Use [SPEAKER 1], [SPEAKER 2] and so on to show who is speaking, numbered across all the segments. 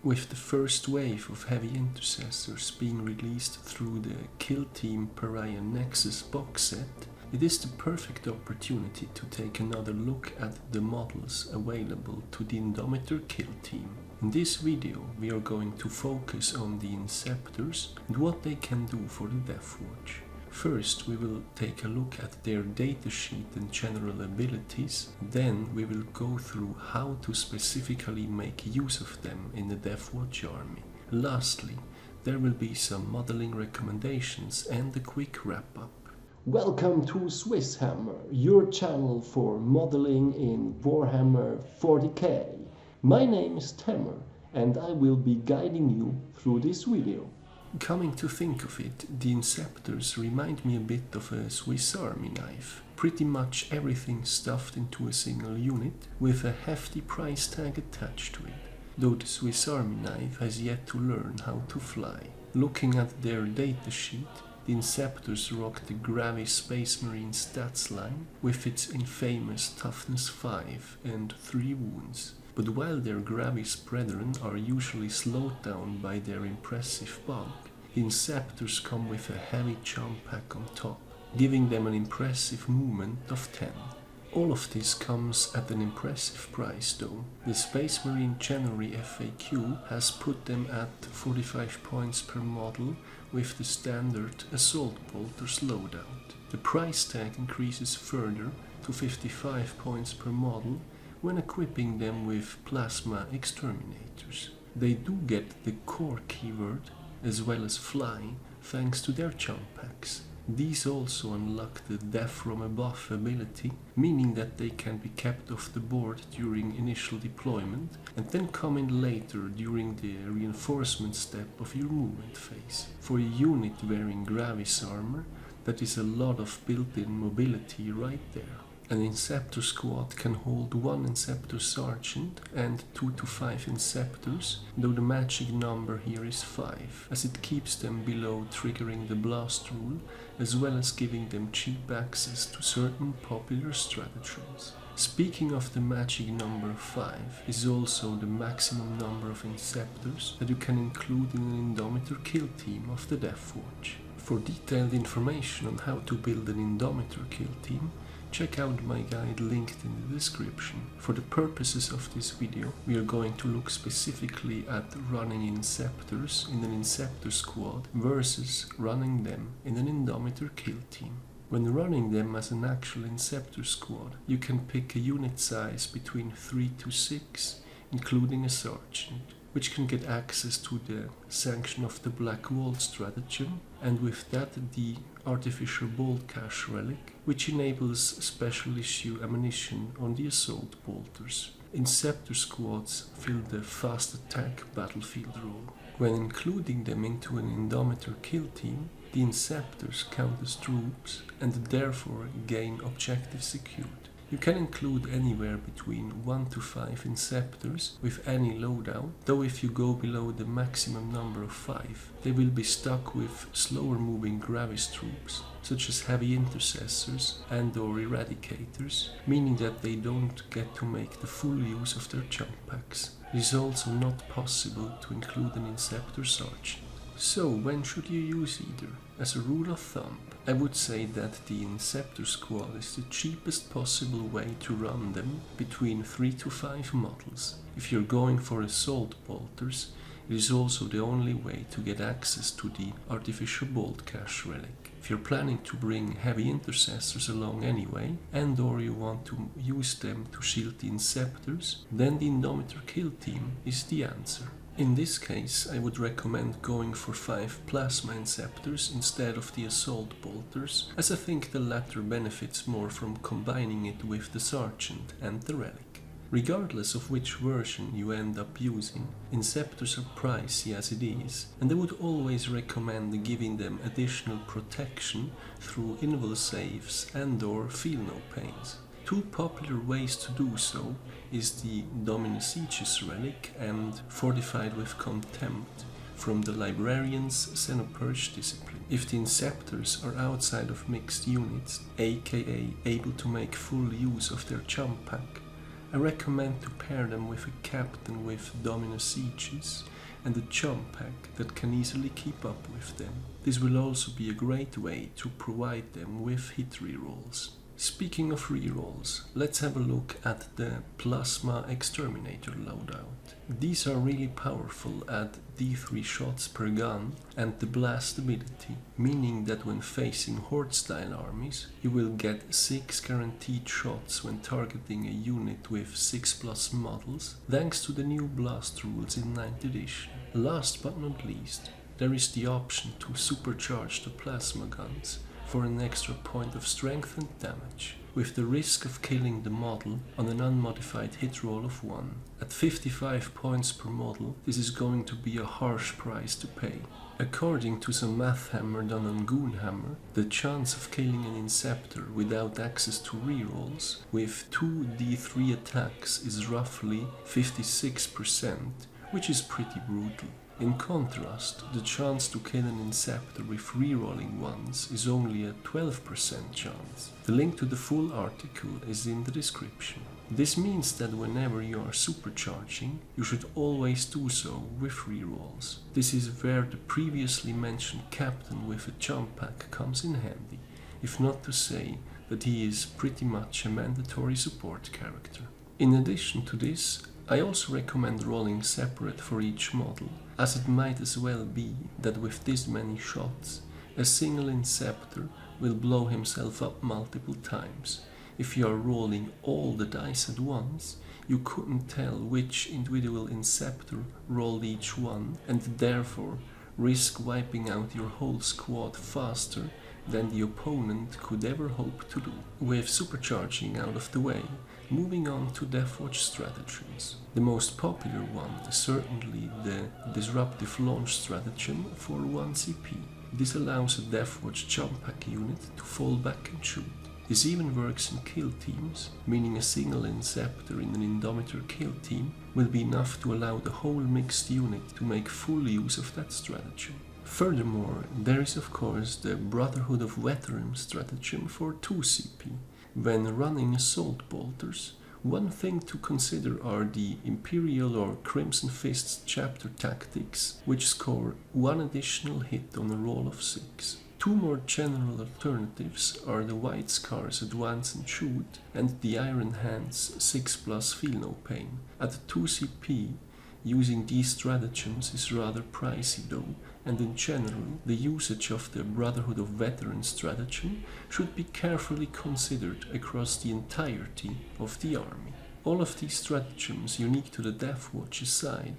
[SPEAKER 1] With the first wave of Heavy Intercessors being released through the Killteam Pariah Nexus box set, it is the perfect opportunity to take another look at the models available to the Indomitor Killteam. In this video we are going to focus on the Inceptors and what they can do for the Deathwatch. First we will take a look at their datasheet and general abilities, then we will go through how to specifically make use of them in the Deathwatch army. Lastly, there will be some modeling recommendations and a quick wrap up.
[SPEAKER 2] Welcome to SwissHammer, your channel for modeling in Warhammer 40k. My name is Tammer and I will be guiding you through this video.
[SPEAKER 1] Coming to think of it, the Inceptors remind me a bit of a Swiss Army knife. Pretty much everything stuffed into a single unit, with a hefty price tag attached to it. Though the Swiss Army knife has yet to learn how to fly. Looking at their datasheet, the Inceptors rock the Gravis Space Marine stats line with its infamous toughness 5 and 3 wounds. But while their Gravis brethren are usually slowed down by their impressive bulk, the Inceptors come with a heavy jump pack on top, giving them an impressive movement of 10. All of this comes at an impressive price though. The Space Marine January FAQ has put them at 45 points per model with the standard Assault Bolters loadout. The price tag increases further to 55 points per model when equipping them with Plasma Exterminators. They do get the core keyword as well as fly thanks to their jump packs. These also unlock the Death from Above ability, meaning that they can be kept off the board during initial deployment and then come in later during the reinforcement step of your movement phase. For a unit wearing Gravis armor, that is a lot of built-in mobility right there. An Inceptor squad can hold 1 Inceptor Sergeant and 2 to 5 Inceptors, though the magic number here is 5, as it keeps them below triggering the blast rule, as well as giving them cheap access to certain popular stratagems. Speaking of the magic number 5 is also the maximum number of Inceptors that you can include in an Indomitor Killteam of the Deathwatch. For detailed information on how to build an Indomitor Killteam, check out my guide linked in the description. For the purposes of this video, we are going to look specifically at running Inceptors in an Inceptor squad versus running them in an Indomitor Killteam. When running them as an actual Inceptor squad, you can pick a unit size between 3 to 6, including a sergeant, which can get access to the Sanction of the Black Vault stratagem, and with that the Artificial Bolt Cache relic, which enables special issue ammunition on the Assault Bolters. Inceptor squads fill the fast attack battlefield role. When including them into an Indomitor Killteam, the Inceptors count as troops and therefore gain objective secured. You can include anywhere between 1 to 5 Inceptors with any loadout, though if you go below the maximum number of 5, they will be stuck with slower moving Gravis troops, such as Heavy Intercessors and or Eradicators, meaning that they don't get to make the full use of their jump packs. It is also not possible to include an Inceptor Sergeant. So when should you use either? As a rule of thumb, I would say that the Inceptor squad is the cheapest possible way to run them between 3 to 5 models. If you're going for Assault Bolters, it is also the only way to get access to the Artificial Bolt Cache relic. If you're planning to bring Heavy Intercessors along anyway, and or you want to use them to shield the Inceptors, then the Indomitor Killteam is the answer. In this case, I would recommend going for 5 Plasma Inceptors instead of the Assault Bolters, as I think the latter benefits more from combining it with the Sergeant and the relic. Regardless of which version you end up using, Inceptors are pricey as it is, and I would always recommend giving them additional protection through invul saves and or feel no pains. Two popular ways to do so is the Dominus Aegis relic and Fortified with Contempt from the Librarian's Xenopurge discipline. If the Inceptors are outside of mixed units, aka able to make full use of their jump pack, I recommend to pair them with a captain with Domino Sieges and a jump pack that can easily keep up with them. This will also be a great way to provide them with hit rerolls. Speaking of rerolls, let's have a look at the Plasma Exterminator loadout. These are really powerful at D3 shots per gun and the blast ability, meaning that when facing horde-style armies, you will get 6 guaranteed shots when targeting a unit with 6+ models, thanks to the new blast rules in 9th edition. Last but not least, there is the option to supercharge the plasma guns for an extra point of strength and damage, with the risk of killing the model on an unmodified hit roll of 1. At 55 points per model, this is going to be a harsh price to pay. According to some math hammer done on Goonhammer, the chance of killing an Inceptor without access to rerolls with 2 D3 attacks is roughly 56%, which is pretty brutal. In contrast, the chance to kill an Inceptor with rerolling ones is only a 12% chance. The link to the full article is in the description. This means that whenever you are supercharging, you should always do so with rerolls. This is where the previously mentioned captain with a jump pack comes in handy, if not to say that he is pretty much a mandatory support character. In addition to this, I also recommend rolling separate for each model, as it might as well be that with this many shots, a single Inceptor will blow himself up multiple times. If you are rolling all the dice at once, you couldn't tell which individual Inceptor rolled each one, and therefore risk wiping out your whole squad faster than the opponent could ever hope to do. With supercharging out of the way, moving on to Deathwatch stratagems. The most popular one is certainly the disruptive launch stratagem for 1 CP. This allows a Deathwatch jump pack unit to fall back and shoot. This even works in kill teams, meaning a single Inceptor in an Indomitor Killteam will be enough to allow the whole mixed unit to make full use of that stratagem. Furthermore, there is of course the Brotherhood of Veterans stratagem for 2 CP. When running assault bolters, one thing to consider are the Imperial or Crimson Fist's chapter tactics, which score 1 additional hit on a roll of 6. 2 more general alternatives are the White Scar's Advance and Shoot and the Iron Hand's 6+ Feel No Pain. At 2 CP, using these stratagems is rather pricey though, and in general, the usage of the Brotherhood of Veterans stratagem should be carefully considered across the entirety of the army. All these stratagems unique to the Deathwatch aside,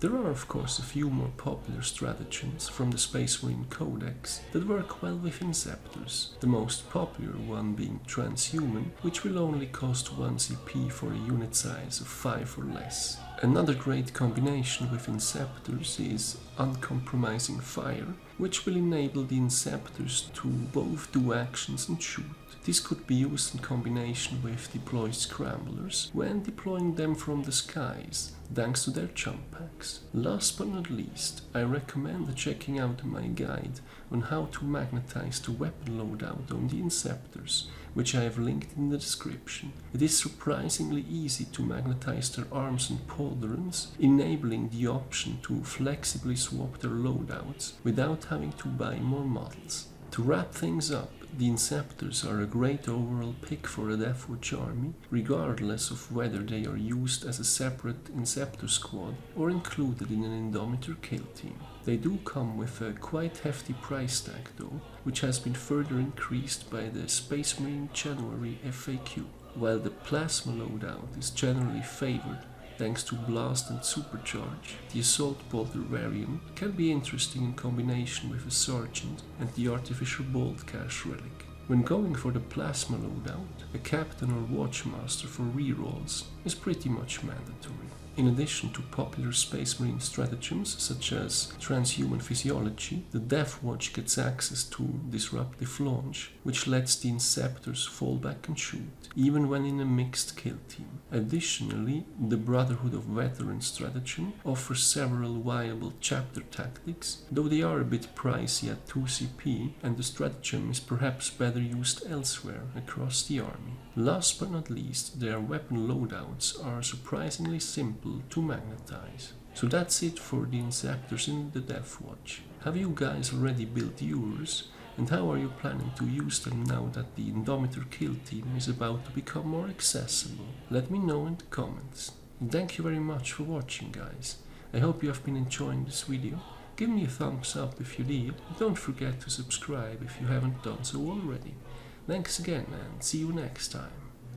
[SPEAKER 1] there are of course a few more popular stratagems from the Space Marine Codex that work well with Inceptors, the most popular one being Transhuman, which will only cost 1 CP for a unit size of 5 or less. Another great combination with Inceptors is Uncompromising Fire, which will enable the Inceptors to both do actions and shoot. This could be used in combination with deploy scramblers when deploying them from the skies, thanks to their jump packs. Last but not least, I recommend checking out my guide on how to magnetize the weapon loadout on the Inceptors, which I have linked in the description. It is surprisingly easy to magnetize their arms and pauldrons, enabling the option to flexibly swap their loadouts without having to buy more models. To wrap things up, the Inceptors are a great overall pick for a Deathwatch army, regardless of whether they are used as a separate Inceptor squad or included in an Indomitor Killteam. They do come with a quite hefty price tag though, which has been further increased by the Space Marine January FAQ. While the Plasma loadout is generally favored thanks to Blast and Supercharge, the Assault Bolter variant can be interesting in combination with a Sergeant and the Artificial Bolt Cache relic. When going for the Plasma loadout, a Captain or Watchmaster for rerolls is pretty much mandatory. In addition to popular Space Marine stratagems such as transhuman physiology, the Deathwatch gets access to disruptive launch, which lets the Inceptors fall back and shoot, even when in a mixed kill team. Additionally, the Brotherhood of Veterans stratagem offers several viable chapter tactics, though they are a bit pricey at 2 CP, and the stratagem is perhaps better used elsewhere across the army. Last but not least, their weapon loadouts are surprisingly simple to magnetize. So that's it for the Inceptors in the Deathwatch. Have you guys already built yours? And how are you planning to use them now that the Indomitor Killteam is about to become more accessible? Let me know in the comments. And thank you very much for watching, guys. I hope you have been enjoying this video. Give me a thumbs up if you did, and don't forget to subscribe if you haven't done so already. Thanks again, and see you next time.